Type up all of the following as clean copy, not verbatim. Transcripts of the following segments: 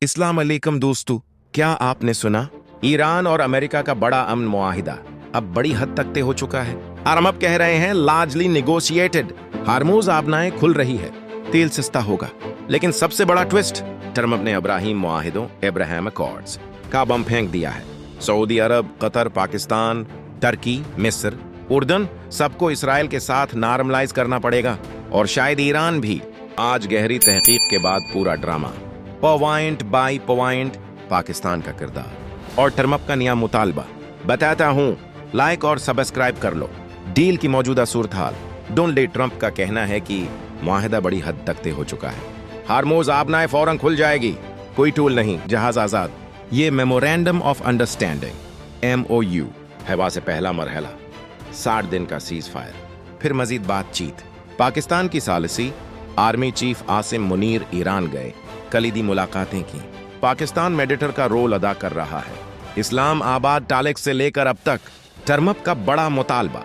अस्सलाम वालेकुम दोस्तों, क्या आपने सुना? ईरान और अमेरिका का बड़ा अमन मुआहिदा अब बड़ी हद तक तय हो चुका है और हम अब कह रहे हैं लार्जली नेगोशिएटेड। हार्मोज आबनाएं खुल रही है, तेल सस्ता होगा। लेकिन सबसे बड़ा ट्विस्ट, ट्रम्प ने इब्राहिम मुआहिदों अब्राहम अकॉर्ड्स का बम फेंक दिया है। सऊदी अरब, कतर, पाकिस्तान, टर्की, मिस्र, उर्दन सबको इसराइल के साथ नॉर्मलाइज करना पड़ेगा और शायद ईरान भी। आज गहरी तहकीक के बाद पूरा drama point by point Pakistan का किरदार और ट्रम्प का नया मुतालबा बताता हूं। लाइक और सब्सक्राइब कर लो। डील की मौजूदा सूरत हाल। डोनाल्ड ट्रम्प का कहना है कि मुआहिदा बड़ी हद तक तय हो चुका है। हार्मोज आबनाएं फौरन खुल जाएगी, कोई टूल नहीं, जहाज आजाद। ये मेमोरेंडम ऑफ अंडरस्टैंडिंग MOU है, वहां से पहला मरहला 60 दिन का सीज फायर, फिर मजीद बातचीत। पाकिस्तान की सालिसी army chief Asim Munir Iran गए, कलीदी मुलाकातें की। पाकिस्तान मेडिएटर का रोल अदा कर रहा है। इस्लाम आबाद टालेक से लेकर अब तक ट्रम्प का बड़ा मुतालबा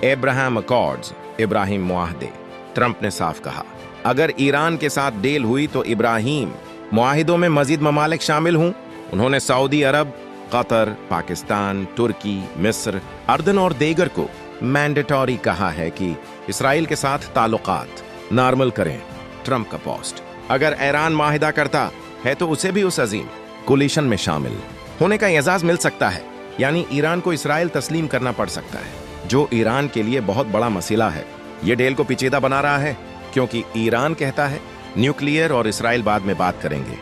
अब्राहम अकॉर्ड्स, इब्राहिम मुआहदे। ट्रम्प ने साफ कहा, अगर ईरान के साथ डील हुई तो इब्राहिम मुआहिदों में मजीद ममालिक शामिल हों। उन्होंने सऊदी अरब, कतर, पाकिस्तान, तुर्की, मिस्र, अर्दन और दीगर को मैंडेटरी कहा है कि इसराइल के साथ ताल्लुकात नॉर्मल करें। ट्रम्प का पोस्ट, अगर ईरान माहिदा करता है तो उसे भी उस अजीम कोलिशन में शामिल होने का एजाज मिल सकता है, यानी ईरान को इसराइल तस्लीम करना पड़ सकता है, जो ईरान के लिए बहुत बड़ा मसला है। ये डील को पेचीदा बना रहा है क्योंकि ईरान कहता है न्यूक्लियर और इसराइल बाद में बात करेंगे।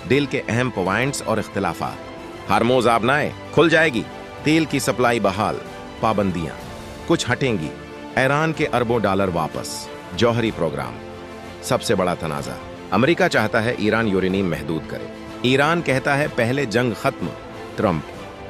डील के अहम पॉइंट्स और इख्तिलाफात। हार्मोज आबनाएं खुल जाएगी, तेल की सप्लाई बहाल, पाबंदियां कुछ हटेंगी, ईरान के अरबों डॉलर वापस, जौहरी प्रोग्राम। सबसे बड़ा तनाजा, अमेरिका चाहता है ईरान यूरेनियम महदूद करे, ईरान कहता है पहले जंग खत्म। ट्रम्प,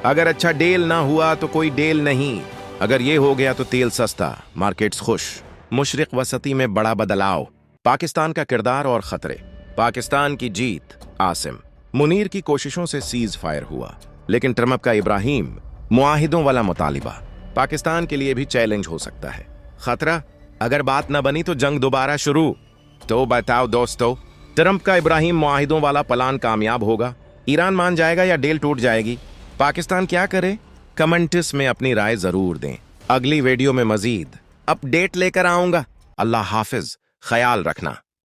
अगर अच्छा डील ना हुआ तो कोई डील नहीं, अगर ये हो गया तो तेल सस्ता, मार्केट्स खुश। मुशरिक वसती में बड़ा बदलाव। पाकिस्तान का किरदार और खतरे। पाकिस्तान की जीत, आसिम मुनीर की कोशिशों से सीज फायर हुआ, लेकिन ट्रम्प का इब्राहिम मुआहिदों वाला मुतालिबा पाकिस्तान के लिए भी चैलेंज हो सकता है। खतरा, अगर बात न बनी तो जंग दोबारा शुरू। तो बताओ दोस्तों, ट्रम्प का इब्राहिम मुआहिदों वाला प्लान कामयाब होगा? ईरान मान जाएगा या डील टूट जाएगी? पाकिस्तान क्या करे? कमेंट्स में अपनी राय जरूर दें। अगली वीडियो में मजीद अपडेट लेकर आऊंगा। अल्लाह हाफिज, ख्याल रखना।